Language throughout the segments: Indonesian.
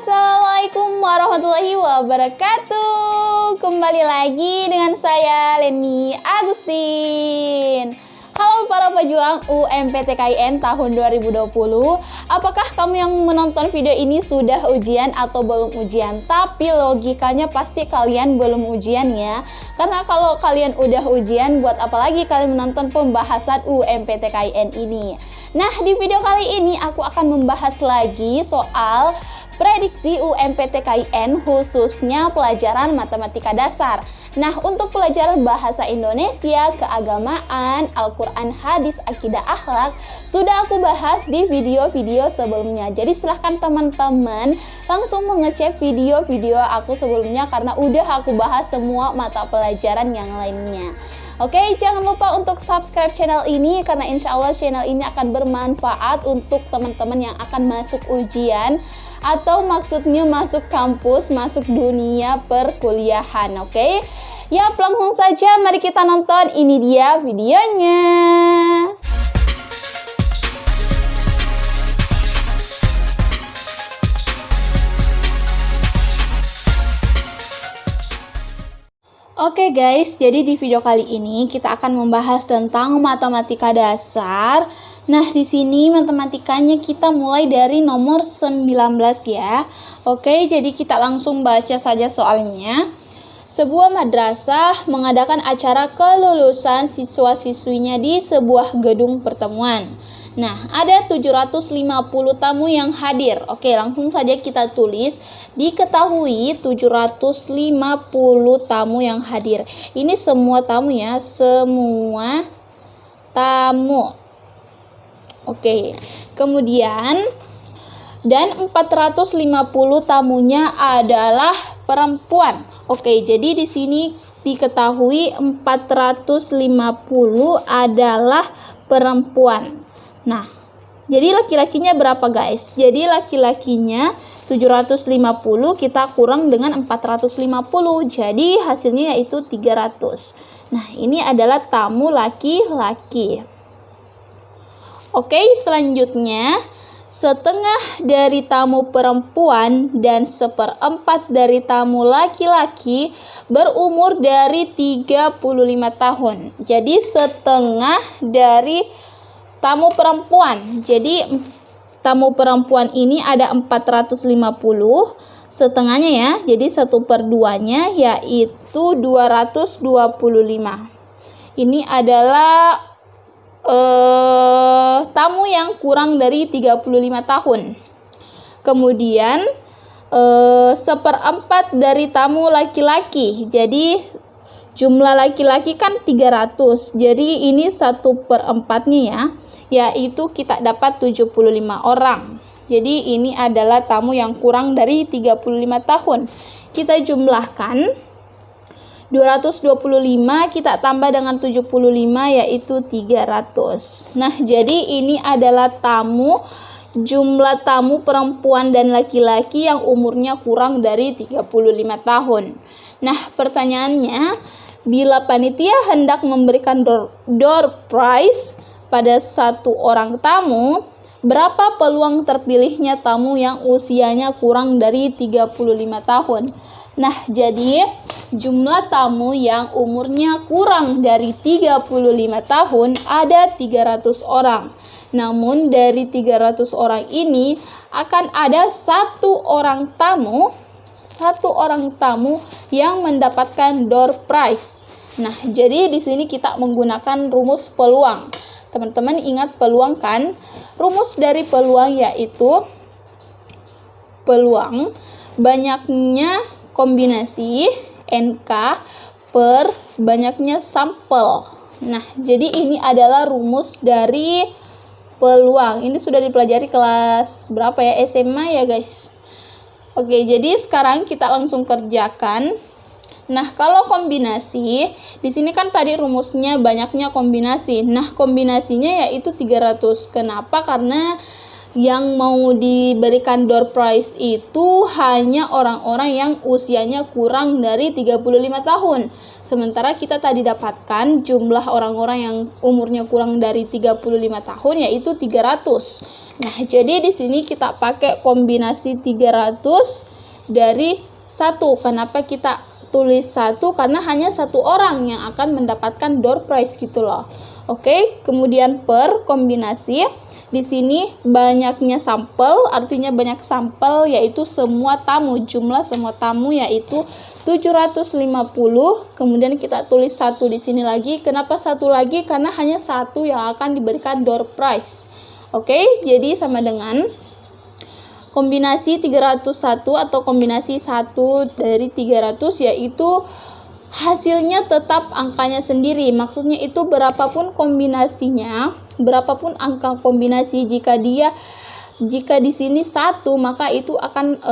Assalamualaikum warahmatullahi wabarakatuh. Kembali lagi dengan saya Leni Agustin. Halo para pejuang UMPTKIN tahun 2020. Apakah kamu yang menonton video ini sudah ujian atau belum ujian? Tapi logikanya pasti kalian belum ujian ya. Karena kalau kalian udah ujian, buat apa lagi kalian menonton pembahasan UMPTKIN ini? Nah, di video kali ini aku akan membahas lagi soal prediksi UMPTKIN khususnya pelajaran matematika dasar. Nah, untuk pelajaran bahasa Indonesia, keagamaan, Al-Quran, hadis, akidah, akhlak sudah aku bahas di video-video sebelumnya. Jadi silahkan teman-teman langsung mengecek video-video aku sebelumnya karena udah aku bahas semua mata pelajaran yang lainnya. Oke, jangan lupa untuk subscribe channel ini karena insya Allah channel ini akan bermanfaat untuk teman-teman yang akan masuk ujian atau maksudnya masuk kampus, masuk dunia perkuliahan. Oke, ya langsung saja mari kita nonton, ini dia videonya. Oke guys, jadi di video kali ini kita akan membahas tentang matematika dasar. Nah, di sini matematikanya kita mulai dari nomor 19 ya. Oke, jadi kita langsung baca saja soalnya. Sebuah madrasah mengadakan acara kelulusan siswa-siswinya di sebuah gedung pertemuan. Nah, ada 750 tamu yang hadir. Oke, langsung saja kita tulis. Diketahui 750 tamu yang hadir. Ini semua tamu ya, semua tamu. Oke, kemudian dan 450 tamunya adalah perempuan. Oke, jadi di sini diketahui 450 adalah perempuan. Nah, jadi laki-lakinya berapa guys? Jadi laki-lakinya 750 kita kurang dengan 450. Jadi hasilnya yaitu 300. Nah, ini adalah tamu laki-laki. Oke, selanjutnya setengah dari tamu perempuan dan seperempat dari tamu laki-laki berumur dari 35 tahun. Jadi setengah dari tamu perempuan. Jadi tamu perempuan ini ada 450, setengahnya ya. Jadi 1/2-nya yaitu 225. Ini adalah tamu yang kurang dari 35 tahun. Kemudian seperempat dari tamu laki-laki. Jadi jumlah laki-laki kan 300. Jadi ini 1/4-nya ya. Yaitu kita dapat 75 orang. Jadi ini adalah tamu yang kurang dari 35 tahun. Kita jumlahkan 225 kita tambah dengan 75 yaitu 300. Nah, jadi ini adalah jumlah tamu perempuan dan laki-laki yang umurnya kurang dari 35 tahun. Nah, pertanyaannya, bila panitia hendak memberikan door prize pada satu orang tamu, berapa peluang terpilihnya tamu yang usianya kurang dari 35 tahun? Nah, jadi jumlah tamu yang umurnya kurang dari 35 tahun ada 300 orang. Namun dari 300 orang ini akan ada satu orang tamu yang mendapatkan door prize. Nah, jadi di sini kita menggunakan rumus peluang. Teman-teman ingat peluang kan? Rumus dari peluang yaitu peluang banyaknya kombinasi NK per banyaknya sampel. Nah, jadi ini adalah rumus dari peluang. Ini sudah dipelajari kelas berapa ya? SMA ya guys. Oke, jadi sekarang kita langsung kerjakan. Nah, kalau kombinasi, di sini kan tadi rumusnya banyaknya kombinasi. Nah, kombinasinya yaitu 300. Kenapa? Karena yang mau diberikan door prize itu hanya orang-orang yang usianya kurang dari 35 tahun. Sementara kita tadi dapatkan jumlah orang-orang yang umurnya kurang dari 35 tahun yaitu 300. Nah, jadi di sini kita pakai kombinasi 300 dari 1. Kenapa kita tulis 1? Karena hanya satu orang yang akan mendapatkan door prize gitu loh. Oke, kemudian per kombinasi. Di sini banyaknya sampel, artinya banyak sampel yaitu semua tamu. Jumlah semua tamu yaitu 750. Kemudian kita tulis 1 di sini lagi. Kenapa 1 lagi? Karena hanya 1 yang akan diberikan door prize. Oke, jadi sama dengan kombinasi 301 atau kombinasi 1 dari 300 yaitu hasilnya tetap angkanya sendiri. Maksudnya itu berapapun kombinasinya, berapapun angka kombinasi, jika di sini 1 maka itu akan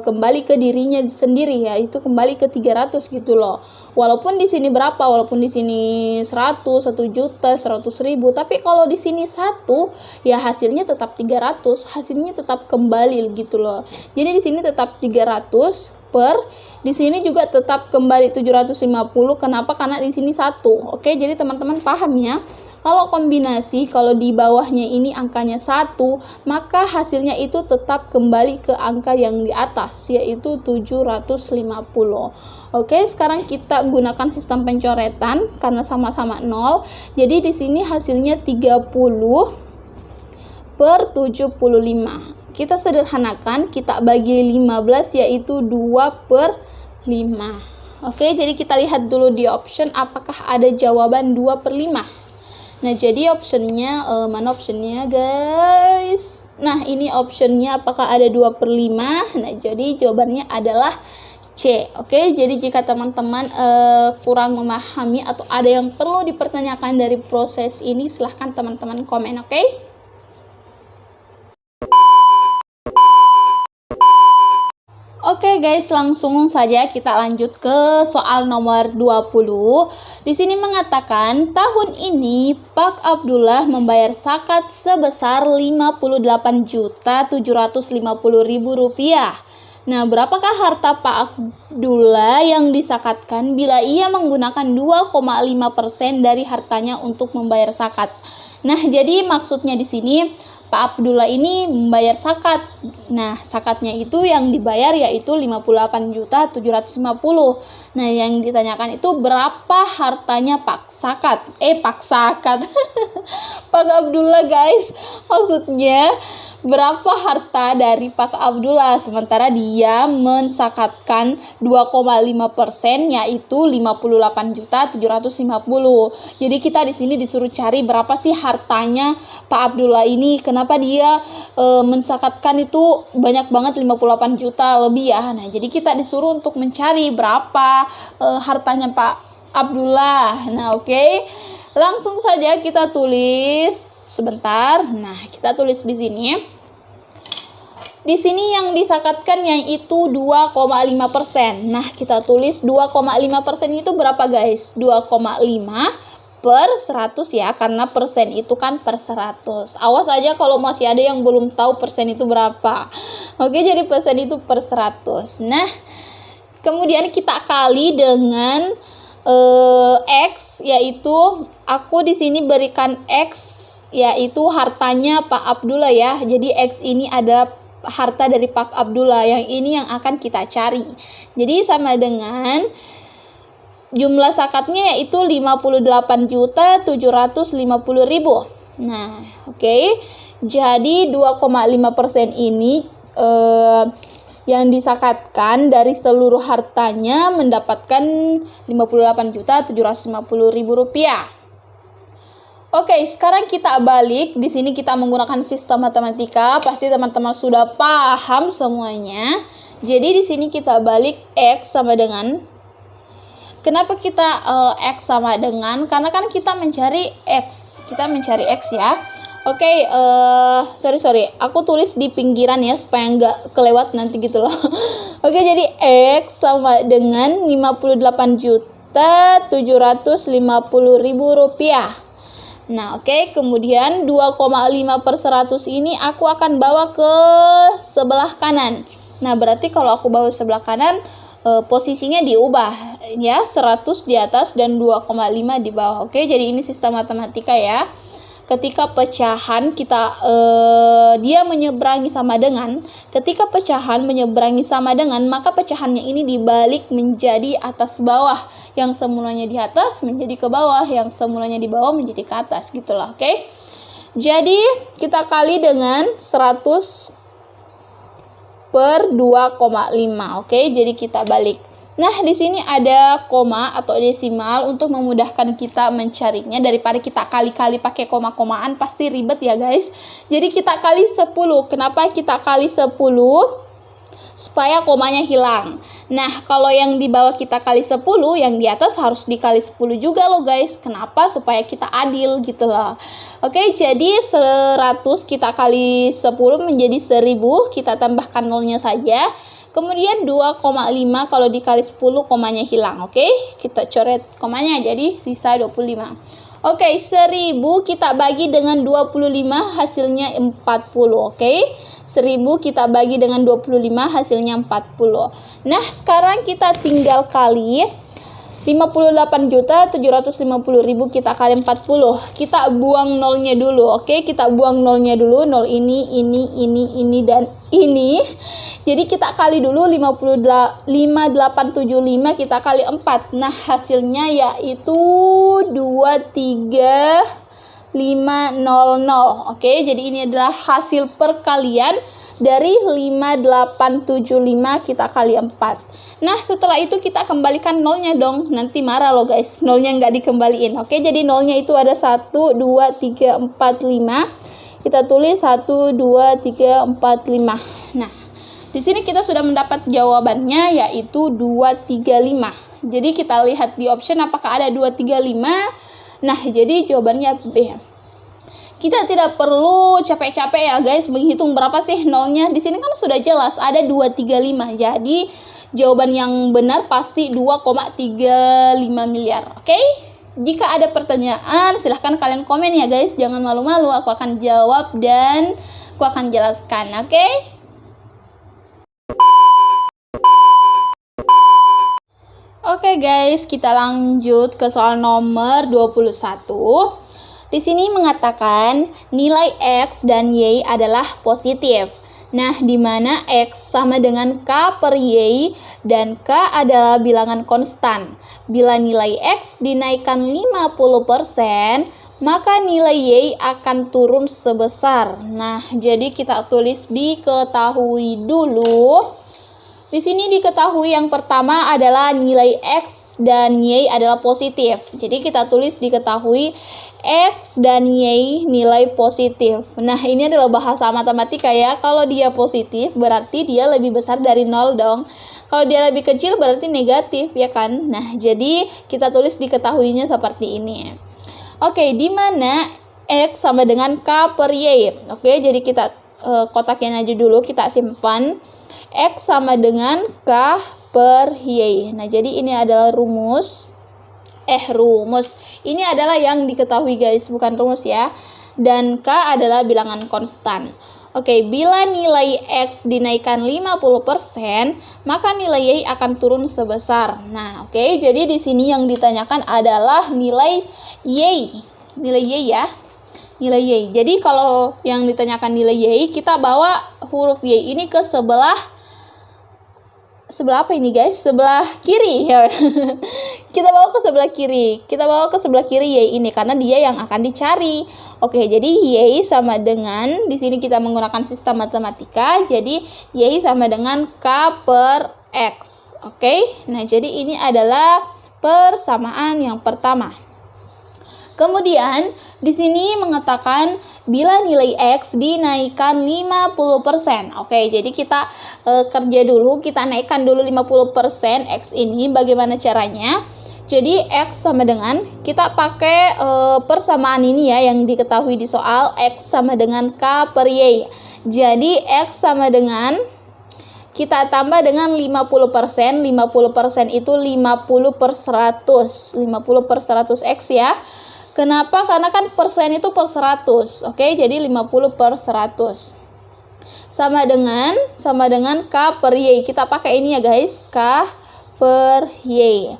kembali ke dirinya sendiri, yaitu kembali ke 300 gitu loh. Walaupun di sini berapa, walaupun di sini 100, 1 juta, 100 ribu, tapi kalau di sini 1 ya hasilnya tetap 300, hasilnya tetap kembali gitu loh. Jadi di sini tetap 300 per, di sini juga tetap kembali 750. Kenapa? Karena di sini 1. Oke, jadi teman-teman paham ya. Kalau kombinasi, kalau di bawahnya ini angkanya 1, maka hasilnya itu tetap kembali ke angka yang di atas, yaitu 750. Oke, sekarang kita gunakan sistem pencoretan karena sama-sama 0. Jadi di sini hasilnya 30 per 75. Kita sederhanakan, kita bagi 15 yaitu 2 per 5. Oke, jadi kita lihat dulu di option apakah ada jawaban 2 per 5. Nah, jadi optionnya, mana optionnya guys? Nah, ini optionnya apakah ada 2 per 5? Nah, jadi jawabannya adalah C. Oke, jadi jika teman-teman kurang memahami atau ada yang perlu dipertanyakan dari proses ini, silahkan teman-teman komen, oke? Oke guys, langsung saja kita lanjut ke soal nomor 20. Di sini mengatakan tahun ini Pak Abdullah membayar zakat sebesar Rp58.750.000. Nah, berapakah harta Pak Abdullah yang disakatkan bila ia menggunakan 2,5% dari hartanya untuk membayar zakat? Nah, jadi maksudnya di sini Pak Abdullah ini membayar zakat. Nah, zakatnya itu yang dibayar yaitu 58.750. Nah, yang ditanyakan itu berapa hartanya Pak Zakat? Pak Zakat. Pak Abdullah guys. Maksudnya berapa harta dari Pak Abdullah sementara dia mensakatkan 2,5% yaitu 58.750. Jadi kita di sini disuruh cari berapa sih hartanya Pak Abdullah ini. Kenapa dia mensakatkan itu banyak banget, 58 juta lebih ya. Nah, jadi kita disuruh untuk mencari berapa hartanya Pak Abdullah. Nah, oke. Langsung saja kita tulis sebentar. Nah, kita tulis di sini. Di sini yang disakatkan yaitu 2,5%. Nah, kita tulis 2,5% itu berapa guys? 2,5 per 100 ya, karena persen itu kan per 100. Awas aja kalau masih ada yang belum tahu persen itu berapa. Oke, jadi persen itu per 100. Nah, kemudian kita kali dengan X, yaitu aku di sini berikan X, yaitu hartanya Pak Abdullah ya. Jadi X ini ada harta dari Pak Abdullah, yang ini yang akan kita cari. Jadi sama dengan jumlah zakatnya yaitu 58.750.000. Nah, oke. Jadi 2,5% ini yang disakatkan dari seluruh hartanya mendapatkan 58.750.000 rupiah. Oke, sekarang kita balik. Di sini kita menggunakan sistem matematika. Pasti teman-teman sudah paham semuanya. Jadi di sini kita balik X sama dengan, kenapa kita X sama dengan? Karena kan kita mencari X. Kita mencari X ya. Oke, sorry. Aku tulis di pinggiran ya supaya nggak kelewat nanti gitu loh. Oke, jadi X sama dengan 58.750.000 rupiah. Nah, oke. Kemudian 2,5 per 100 ini aku akan bawa ke sebelah kanan. Nah, berarti kalau aku bawa sebelah kanan, posisinya diubah ya, 100 di atas dan 2,5 di bawah. Oke, jadi ini sistem matematika ya. Ketika pecahan dia menyeberangi sama dengan, ketika pecahan menyeberangi sama dengan, maka pecahannya ini dibalik menjadi atas bawah. Yang semulanya di atas menjadi ke bawah, yang semulanya di bawah menjadi ke atas, gitulah. Oke. Jadi kita kali dengan 100 per 2,5. Oke, jadi kita balik. Nah, di sini ada koma atau desimal untuk memudahkan kita mencarinya, daripada kita kali-kali pakai koma-komaan pasti ribet ya guys. Jadi kita kali 10. Kenapa kita kali 10? Supaya komanya hilang. Nah, kalau yang di bawah kita kali 10, yang di atas harus dikali 10 juga loh guys. Kenapa? Supaya kita adil gitu loh. Oke, jadi 100 kita kali 10 menjadi 1000, kita tambahkan nolnya saja. Kemudian 2,5 kalau dikali 10 komanya hilang. Oke, kita coret komanya jadi sisa 25. Oke, 1000 kita bagi dengan 25 hasilnya 40. Oke, 1000 kita bagi dengan 25 hasilnya 40. Nah, sekarang kita tinggal kali 58.750.000 kita kali 40. Kita buang nolnya dulu. Oke, kita buang nolnya dulu. Nol ini, dan ini. Jadi kita kali dulu 5875 kita kali 4. Nah, hasilnya yaitu 23500. Oke, jadi ini adalah hasil perkalian dari 5875 kita kali 4. Nah, setelah itu kita kembalikan nolnya dong. Nanti marah loh guys, nolnya nggak dikembaliin. Oke, jadi nolnya itu ada 1, 2, 3, 4, 5. Kita tulis 1, 2, 3, 4, 5. Nah, di sini kita sudah mendapat jawabannya yaitu 235. Jadi kita lihat di option apakah ada 235. Nah, jadi jawabannya B. Kita tidak perlu capek-capek ya guys menghitung berapa sih nolnya. Di sini kan sudah jelas ada 235. Jadi jawaban yang benar pasti 2,35 miliar. Oke? Jika ada pertanyaan silahkan kalian komen ya guys. Jangan malu-malu, aku akan jawab dan aku akan jelaskan. Oke? Oke guys, kita lanjut ke soal nomor 21. Di sini mengatakan nilai X dan Y adalah positif. Nah, di mana X sama dengan K per Y dan K adalah bilangan konstan. Bila nilai X dinaikkan 50%, maka nilai Y akan turun sebesar. Nah, jadi kita tulis diketahui dulu. Di sini diketahui yang pertama adalah nilai X dan Y adalah positif. Jadi kita tulis diketahui X dan Y nilai positif. Nah, ini adalah bahasa matematika ya. Kalau dia positif berarti dia lebih besar dari 0 dong. Kalau dia lebih kecil berarti negatif ya kan. Nah, jadi kita tulis diketahuinya seperti ini. Oke, di mana X sama dengan K per Y. Oke, jadi kita kotakin aja dulu, kita simpan. X sama dengan K per Y. Nah, jadi ini adalah rumus. Ini adalah yang diketahui guys, bukan rumus ya. Dan K adalah bilangan konstan. Oke, bila nilai X dinaikkan 50%, maka nilai Y akan turun sebesar. Nah, oke, jadi di sini yang ditanyakan adalah nilai Y. Nilai Y ya. Nilai Y. Jadi kalau yang ditanyakan nilai Y, kita bawa huruf Y ini ke sebelah apa ini guys? Sebelah kiri ya. Kita bawa ke sebelah kiri. Kita bawa ke sebelah kiri Y ini karena dia yang akan dicari. Oke, jadi Y sama dengan, di sini kita menggunakan sistem matematika. Jadi Y sama dengan K per X. Oke. Nah, jadi ini adalah persamaan yang pertama. Kemudian di sini mengatakan bila nilai X dinaikkan 50%. Oke, jadi kita kerja dulu, kita naikkan dulu 50% X ini. Bagaimana caranya? Jadi X sama dengan, kita pakai persamaan ini ya yang diketahui di soal, X sama dengan K per Y. Jadi X sama dengan, kita tambah dengan 50%. 50% itu 50 per 100. 50 per 100 X ya. Kenapa? Karena kan persen itu per 100. Oke, jadi 50 per 100. Sama dengan K per Y. Kita pakai ini ya guys, K per Y.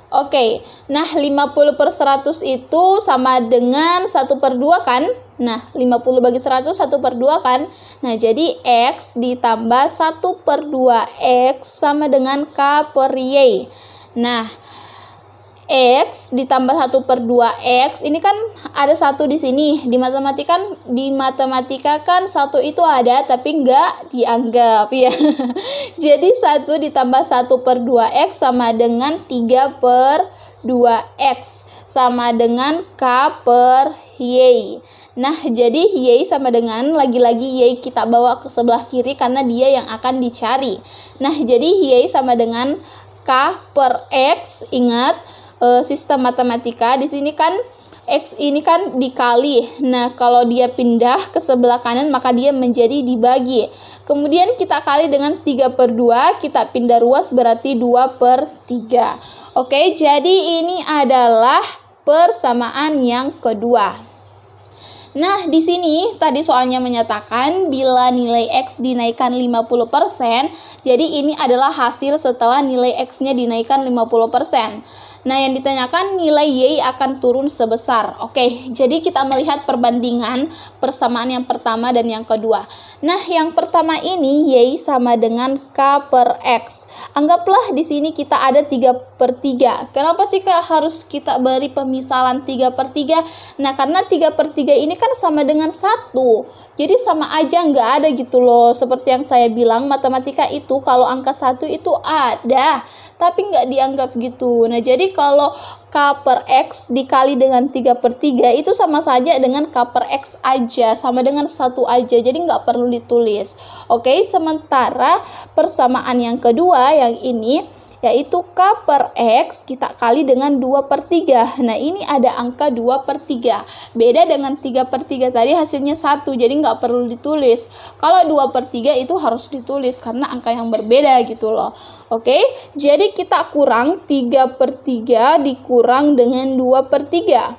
Oke, nah 50 per 100 itu sama dengan 1 per 2 kan? Nah, 50 bagi 100, 1 per 2 kan? Nah, jadi X ditambah 1 per 2X sama dengan K per Y. Nah, X ditambah 1 per 2X, ini kan ada 1 di sini. Di matematika kan 1 itu ada, tapi nggak dianggap ya. Jadi 1 ditambah 1 per 2X sama dengan 3 per 2X. Sama dengan K per Y. Nah, jadi Y sama dengan, lagi-lagi Y kita bawa ke sebelah kiri karena dia yang akan dicari. Nah, jadi Y sama dengan K per X, ingat, sistem matematika di sini kan X ini kan dikali. Nah, kalau dia pindah ke sebelah kanan maka dia menjadi dibagi. Kemudian kita kali dengan 3 per 2, kita pindah ruas berarti 2 per 3. Oke, jadi ini adalah persamaan yang kedua. Nah, di sini tadi soalnya menyatakan bila nilai X dinaikkan 50%, jadi ini adalah hasil setelah nilai X-nya dinaikkan 50%. Nah, yang ditanyakan nilai Y akan turun sebesar. Oke, jadi kita melihat perbandingan persamaan yang pertama dan yang kedua. Nah, yang pertama ini Y sama dengan K per X. Anggaplah di sini kita ada 3 per 3. Kenapa sih harus kita beri pemisalan 3 per 3? Nah, karena 3 per 3 ini kan sama dengan 1. Jadi sama aja nggak ada gitu loh. Seperti yang saya bilang, matematika itu kalau angka 1 itu ada, tapi nggak dianggap gitu. Nah, jadi kalau K per X dikali dengan 3 per 3 itu sama saja dengan K per X aja, sama dengan 1 aja, jadi nggak perlu ditulis. Oke, sementara persamaan yang kedua yang ini yaitu K per X kita kali dengan 2 per 3. Nah, ini ada angka 2 per 3. Beda dengan 3 per 3 tadi hasilnya 1, jadi nggak perlu ditulis. Kalau 2 per 3 itu harus ditulis karena angka yang berbeda gitu loh. Oke, jadi kita kurang 3 per 3 dikurang dengan 2 per 3.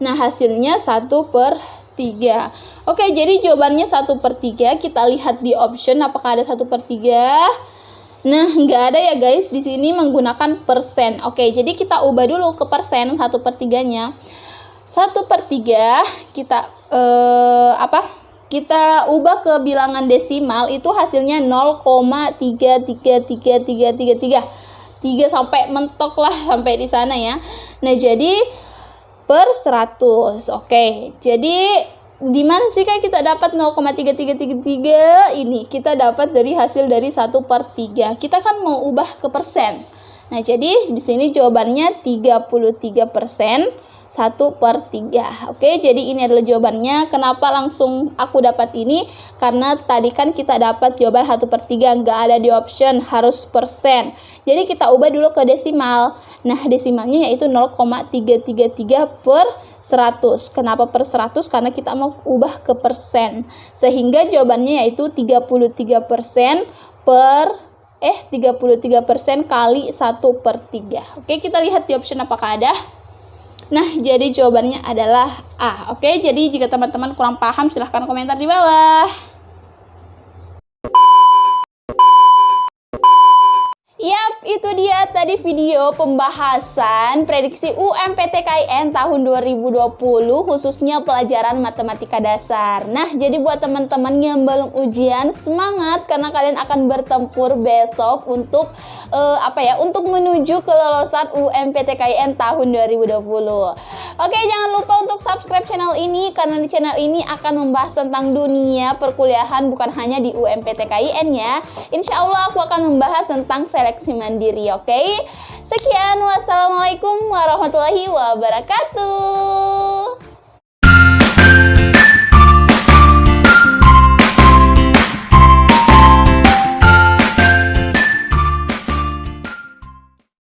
Nah, hasilnya 1 per 3. Oke, jadi jawabannya 1 per 3. Kita lihat di option apakah ada 1 per 3. Nah, nggak ada ya guys, di sini menggunakan persen. Oke, jadi kita ubah dulu ke persen 1 per 3-nya. 1 per 3 kita kita ubah ke bilangan desimal, itu hasilnya 0,33333. 3 sampai mentok lah sampai di sana ya. Nah, jadi per 100. Oke, jadi di mana sih kayak kita dapat 0,3333 ini? Kita dapat dari hasil dari 1 per 3. Kita kan mau ubah ke persen. Nah, jadi di sini jawabannya 33%. 1 per 3. Oke, jadi ini adalah jawabannya. Kenapa langsung aku dapat ini? Karena tadi kan kita dapat jawaban 1 per 3, nggak ada di option, harus persen. Jadi kita ubah dulu ke desimal. Nah, desimalnya yaitu 0,333 per 100. Kenapa per 100? Karena kita mau ubah ke persen. Sehingga jawabannya yaitu 33% kali 1 per 3. Oke, kita lihat di option apakah ada. Nah, jadi jawabannya adalah A. Oke, jadi jika teman-teman kurang paham, silahkan komentar di bawah. Yap, itu dia tadi video pembahasan prediksi UMPTKIN tahun 2020, khususnya pelajaran matematika dasar. Nah, jadi buat teman-teman yang belum ujian, semangat karena kalian akan bertempur besok untuk untuk menuju kelolosan UMPTKIN tahun 2020. Oke, jangan lupa untuk subscribe channel ini karena di channel ini akan membahas tentang dunia perkuliahan, bukan hanya di UMPTKIN ya. Insya Allah aku akan membahas tentang seleksi mandiri. Oke, sekian, wassalamualaikum warahmatullahi wabarakatuh.